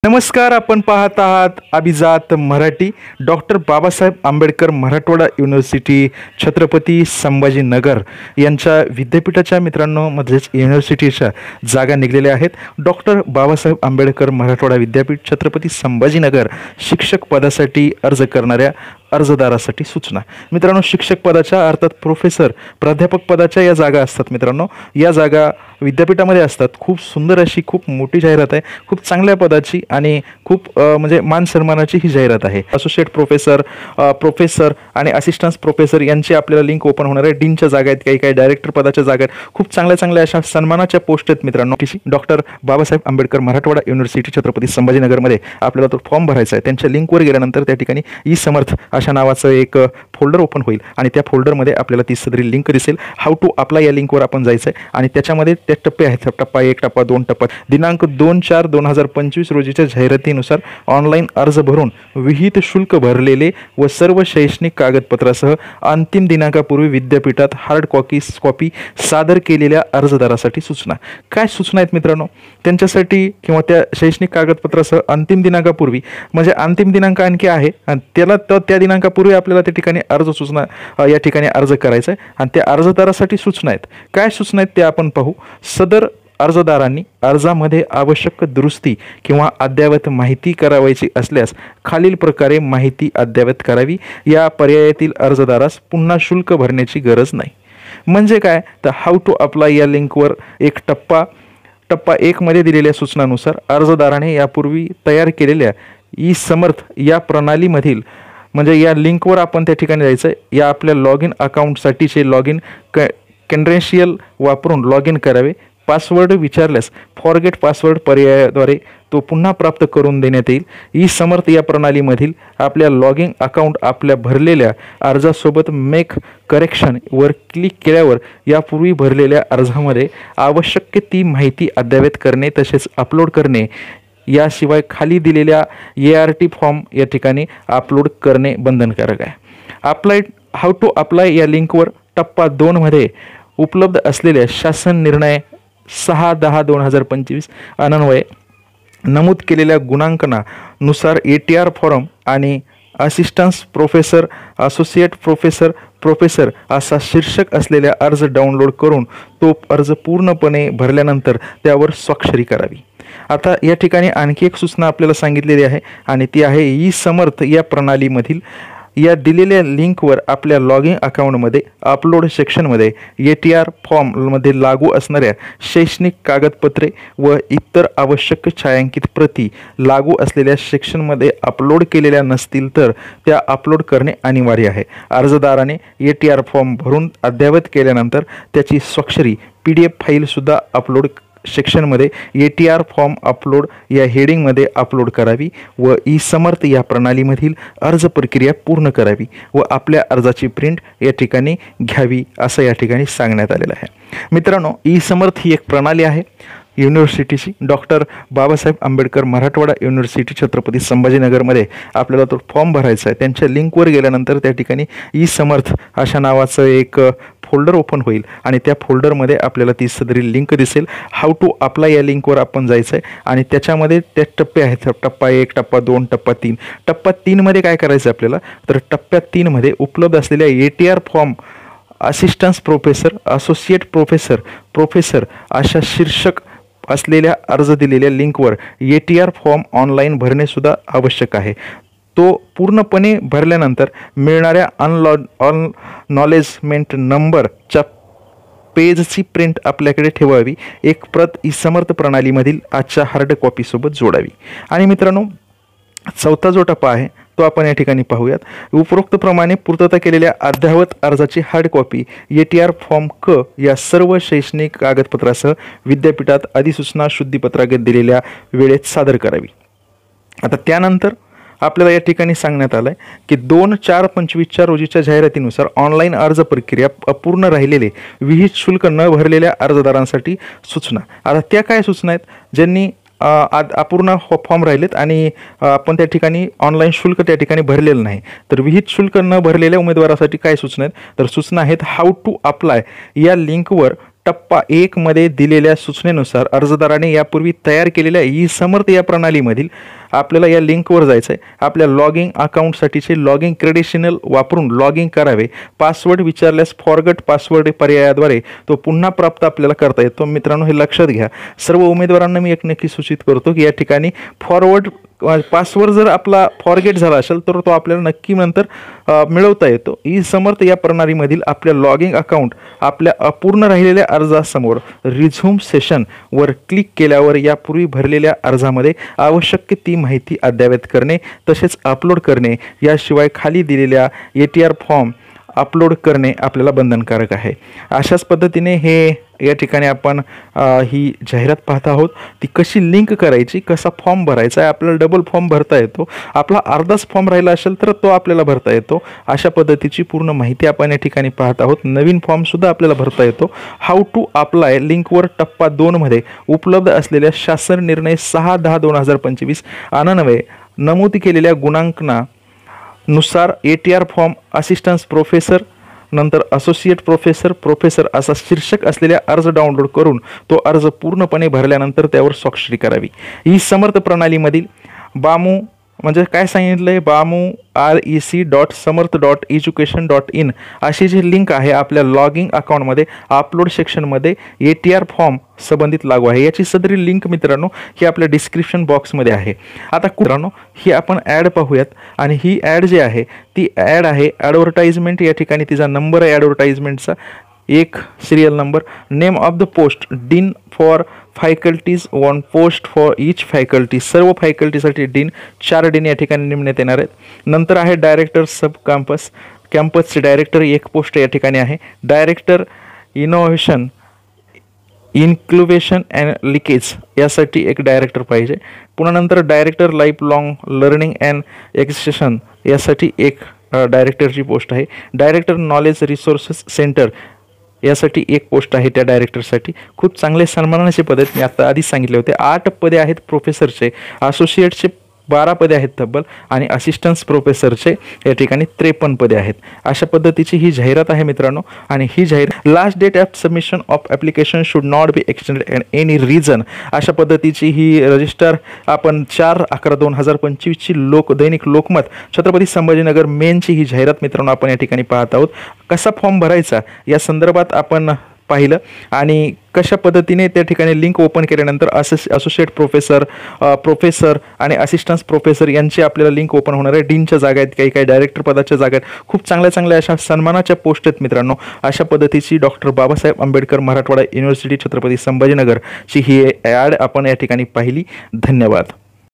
नमस्कार, आपण पाहत आहात अभिजात मराठी. डॉक्टर बाबासाहेब आंबेडकर मराठवाडा युनिव्हर्सिटी छत्रपती संभाजीनगर यांच्या विद्यापीठाच्या मित्रांनो मध्येच युनिव्हर्सिटीच्या जागा निघलेल्या आहेत. डॉक्टर बाबासाहेब आंबेडकर मराठवाडा विद्यापीठ छत्रपती संभाजीनगर शिक्षक पदासाठी अर्ज करणाऱ्या अर्जदारासाठी सूचना. मित्रांनो, शिक्षक पदाच्या अर्थात प्रोफेसर प्राध्यापक पदाच्या या जागा असतात. मित्रांनो, या जागा विद्यापीठामध्ये असतात. खूप सुंदर अशी खूप मोठी जाहिरात आहे, खूप चांगल्या पदाची आणि खूप म्हणजे मान सन्मानाची ही जाहिरात आहे. असोसिएट प्रोफेसर, प्रोफेसर आणि असिस्टंट प्रोफेसर यांची आपल्याला लिंक ओपन होणार आहे. डीनच्या जागा आहेत, काही काही डायरेक्टर पदाच्या जागा आहेत. खूप चांगल्या अशा सन्मानाच्या पोस्ट आहेत मित्रांनो. डॉक्टर बाबासाहेब आंबेडकर मराठवाडा युनिव्हर्सिटी छत्रपती संभाजीनगरमध्ये आपल्याला तो फॉर्म भरायचा आहे. त्यांच्या लिंकवर गेल्यानंतर त्या ठिकाणी ई समर्थ अशा नावाचं एक फोल्डर ओपन होईल आणि त्या फोल्डरमध्ये आपल्याला ती सदरी लिंक दिसेल. हाऊ टू अप्लाय या लिंकवर आपण जायचं आहे आणि त्याच्यामध्ये ते टप्पे आहेत. टप्पा 1, टप्पा 2, टप्पा दिनांक 2/4/2025 रोजीच्या जाहिरातीनुसार ऑनलाईन अर्ज भरून विहित शुल्क भरलेले व सर्व शैक्षणिक कागदपत्रासह अंतिम दिनांकापूर्वी विद्यापीठात हार्ड कॉपी सादर केलेल्या अर्जदारासाठी सूचना. काय सूचना आहेत मित्रांनो त्यांच्यासाठी किंवा त्या शैक्षणिक कागदपत्रासह अंतिम दिनांकापूर्वी म्हणजे अंतिम दिनांक आणखी आहे आणि त्याला त्या दिनांकापूर्वी आपल्याला त्या ठिकाणी अर्ज सूचना या ठिकाणी अर्ज करायचा आहे आणि त्या अर्जदारासाठी सूचना आहेत. काय सूचना आहेत ते आपण पाहू. सदर अर्जदारांनी अर्जामध्ये आवश्यक दुरुस्ती किंवा अद्ययावत माहिती करावायची असल्यास खालील प्रकारे माहिती अद्ययावत करावी. या पर्यायातील अर्जदारास पुन्हा शुल्क भरण्याची गरज नाही. म्हणजे काय तर हाऊ टू अप्लाय या लिंकवर एक टप्पा 1 मध्ये दिलेल्या सूचनानुसार अर्जदाराने यापूर्वी तयार केलेल्या ई समर्थ या प्रणालीमधील म्हणजे या लिंकवर आपण त्या ठिकाणी जायचं आहे. या आपल्या लॉग इन अकाउंटसाठीचे लॉग इन क्रेडेन्शियल वापरून लॉग इन करावे. पासवर्ड विचारल्यास फॉरगेट पासवर्ड पर्यायाद्वारे तो पुन्हा प्राप्त करून देण्यात येईल. ई समर्थ या प्रणालीमधील आपल्या लॉग इन अकाउंट आपल्या भरलेल्या अर्जासोबत मेक करेक्शन वर क्लिक केल्यावर यापूर्वी भरलेल्या अर्जामध्ये आवश्यक ती माहिती अद्ययावत करणे तसेच अपलोड करणे. याशिवाय खाली दिलेल्या ART फॉर्म या ठिकाणी अपलोड करणे बंधनकारक आहे. हाऊ टू अप्लाय या लिंकवर टप्पा 2 मध्ये उपलब्ध असलेल्या शासन निर्णय 6/10/2025 अन्वये नमूद केलेल्या गुणांकनानुसार ATR फॉर्म आणि असिस्टंट प्रोफेसर, असोसिएट प्रोफेसर असा शीर्षक असलेला अर्ज डाउनलोड करून तो अर्ज पूर्णपणे भरल्यानंतर त्यावर स्वाक्षरी करावी. आता या ठिकाणी आणखी एक सूचना आपल्याला सांगितलेली आहे आणि ती आहे ई समर्थ या प्रणालीमधील या दिलेल्या लिंकवर आपल्या लॉग इन अकाउंटमध्ये अपलोड सेक्शनमध्ये ATR फॉर्ममध्ये लागू असणाऱ्या शैक्षणिक कागदपत्रे व इतर आवश्यक छायांकित प्रती लागू असलेल्या सेक्शनमध्ये अपलोड केलेल्या नसतील तर त्या अपलोड करणे अनिवार्य आहे. अर्जदाराने ATR फॉर्म भरून अद्ययावत केल्यानंतर त्याची स्वाक्षरी PDF फाईलसुद्धा अपलोड सेक्शनमध्ये ATR फॉर्म अपलोड या हेडिंगमध्ये अपलोड करावी व ई समर्थ या प्रणालीमधील अर्ज प्रक्रिया पूर्ण करावी व आपल्या अर्जाची प्रिंट या ठिकाणी घ्यावी असं या ठिकाणी सांगण्यात आलेलं आहे. मित्रांनो, ई समर्थ ही एक प्रणाली आहे युनिव्हर्सिटीची. डॉक्टर बाबासाहेब आंबेडकर मराठवाडा युनिव्हर्सिटी छत्रपती संभाजीनगरमध्ये आपल्याला तो फॉर्म भरायचा आहे. त्यांच्या लिंकवर गेल्यानंतर त्या ठिकाणी ई समर्थ अशा नावाचं एक फोल्डर ओपन होईल आणि त्या फोल्डरमध्ये आपल्याला ती सदरी लिंक दिसेल. हाऊ टू अप्लाय या लिंकवर आपण जायचं आहे आणि त्याच्यामध्ये त्या टप्पे आहेत. टप्पा 1, टप्पा 2, टप्पा 3. टप्पा 3 मध्ये काय करायचं आहे आपल्याला तर टप्प्या 3 मध्ये उपलब्ध असलेल्या ATR form assistant professor, associate professor अशा शीर्षक असलेल्या अर्ज दिलेल्या लिंकवर ATR फॉर्म ऑनलाईन भरणे सुद्धा आवश्यक आहे. तो पूर्णपणे भरल्यानंतर मिळणाऱ्या अनऑलेजमेंट नंबरच्या पेजची प्रिंट आपल्याकडे ठेवावी. एक प्रत ई समर्थ प्रणालीमधील आजच्या हार्ड कॉपीसोबत जोडावी. आणि मित्रांनो, 4था जो टप्पा आहे तो आपण या ठिकाणी पाहूयात. उपरोक्तप्रमाणे पूर्तता केलेल्या अद्ययावत अर्जाची हार्ड कॉपी ATR फॉर्म क या सर्व शैक्षणिक कागदपत्रासह विद्यापीठात अधिसूचना शुद्धीपत्रागत दिलेल्या वेळेत सादर करावी. आता त्यानंतर आपल्याला या ठिकाणी सांगण्यात आलं आहे की 2/4/25 रोजीच्या जाहिरातीनुसार ऑनलाईन अर्ज प्रक्रिया अपूर्ण राहिलेले विहित शुल्क न भरलेल्या अर्जदारांसाठी सूचना. आता त्या काय सूचना आहेत ज्यांनी अपूर्ण फॉर्म राहिलेत आणि आपण त्या ठिकाणी ऑनलाईन शुल्क त्या ठिकाणी भरलेलं नाही तर विहित शुल्क न भरलेल्या उमेदवारासाठी काय सूचना आहेत तर सूचना आहेत हाऊ टू अप्लाय या लिंकवर टप्पा 1 मध्ये दिलेल्या सूचनेनुसार अर्जदाराने यापूर्वी तयार केलेल्या ई समर्थ या प्रणालीमधील आपल्याला या लिंकवर जायचं आहे. आपल्या लॉगिंग अकाउंटसाठीचे लॉगिंग क्रेडेन्शियल वापरून लॉगिंग करावे. पासवर्ड विचारल्यास फॉरगट पासवर्ड पर्यायाद्वारे तो पुन्हा प्राप्त आपल्याला करता येतो. मित्रांनो, हे लक्षात घ्या. सर्व उमेदवारांना मी एक नक्की सूचित करतो की या ठिकाणी फॉरवर्ड पासवर्ड जर आपला फॉरगेट झाला असेल तर तो आपल्याला नक्की नंतर मिळवता येतो. ई समर्थ या प्रणालीमधील आपल्या लॉगिंग अकाउंट आपल्या अपूर्ण राहिलेल्या अर्जासमोर रिझ्यूम सेशन वर क्लिक केल्यावर यापूर्वी भरलेल्या अर्जामध्ये आवश्यक ती माहिती अद्ययावत करणे तसेच अपलोड करणे, याशिवाय खाली दिलेल्या ATR फॉर्म अपलोड करणे आपल्याला बंधनकारक आहे. अशाच पद्धतीने हे या ठिकाणी आपण ही जाहिरात पाहत आहोत. ती कशी लिंक करायची, कसा फॉर्म भरायचा आहे. आपल्याला डबल फॉर्म भरता येतो. आपला अर्धाच फॉर्म राहिला असेल तर तो आपल्याला भरता येतो. अशा पद्धतीची पूर्ण माहिती आपण या ठिकाणी पाहत आहोत. नवीन फॉर्मसुद्धा आपल्याला भरता येतो. हाऊ टू अप्लाय लिंकवर टप्पा 2 मध्ये उपलब्ध असलेल्या शासन निर्णय 6/10/2025 अन्वये नमूद केलेल्या गुणांकना नुसार ATR फॉर्म असिस्टंट प्रोफेसर नंतर असोसिएट प्रोफेसर असा शीर्षक असलेल्या अर्ज डाउनलोड करून तो अर्ज पूर्णपणे भरल्यानंतर त्यावर स्वाक्षरी करावी. ही समर्थ प्रणालीमधील बामू म्हणजे काय सांगितलं आहे, बामू rec.samarth.education.in अशी जी लिंक आहे आपल्या लॉगिंग अकाउंटमध्ये अपलोड सेक्शनमध्ये ATR फॉर्म संबंधित लागू आहे. याची सदरी लिंक मित्रांनो ही आपल्या डिस्क्रिप्शन बॉक्समध्ये आहे. आता मित्रांनो ही आपण ॲड पाहूयात आणि ही ॲड जी आहे ती ॲड आहे ॲडव्हर्टाइजमेंट. या ठिकाणी तिचा नंबर आहे ॲडव्हर्टाइजमेंटचा, एक serial number, name of the post dean for faculties, 1 post for each faculty, सर्व फॅकल्टीसाठी डीन 4 डीन या ठिकाणी नेमण्यात येणार आहेत. नंतर आहे डायरेक्टर सब कॅम्पसचे डायरेक्टर 1 पोस्ट या ठिकाणी आहे. Director innovation incubation and leakage यासाठी एक डायरेक्टर पाहिजे. पुन्हा नंतर director life long learning and extension यासाठी एक डायरेक्टरची पोस्ट आहे. डायरेक्टर नॉलेज रिसोर्सेस सेंटर यासाठी एक पोस्ट आहे त्या डायरेक्टरसाठी. खूप चांगले सन्मानाचे पद आहेत. मी आता आधीच सांगितले होते. 8 पदे आहेत प्रोफेसरचे, असोसिएटचे 12 पदे आहेत तब्बल आणि असिस्टंट प्रोफेसरचे या ठिकाणी 53 पदे आहेत. अशा पद्धतीची ही जाहिरात आहे मित्रांनो. आणि ही जाहिरात last date of submission of application should not be extended and any reason अशा पद्धतीची ही रजिस्टर आपण 4/11/2025 ची दैनिक लोकमत छत्रपती संभाजीनगर मेनची ही जाहिरात मित्रांनो आपण या ठिकाणी पाहत आहोत. कसा फॉर्म भरायचा या संदर्भात आपण पाहिलं आणि कशा पद्धतीने त्या ठिकाणी लिंक ओपन केल्यानंतर असोसिएट प्रोफेसर आणि असिस्टंट प्रोफेसर यांची आपल्याला लिंक ओपन होणार आहे. डीनच्या जागा आहेत, काही डायरेक्टर पदाच्या जागा आहेत. खूप चांगल्या अशा सन्मानाच्या पोस्ट आहेत मित्रांनो. अशा पद्धतीची डॉक्टर बाबासाहेब आंबेडकर मराठवाडा युनिव्हर्सिटी छत्रपती संभाजीनगरची ही ॲड आपण या ठिकाणी पाहिली. धन्यवाद.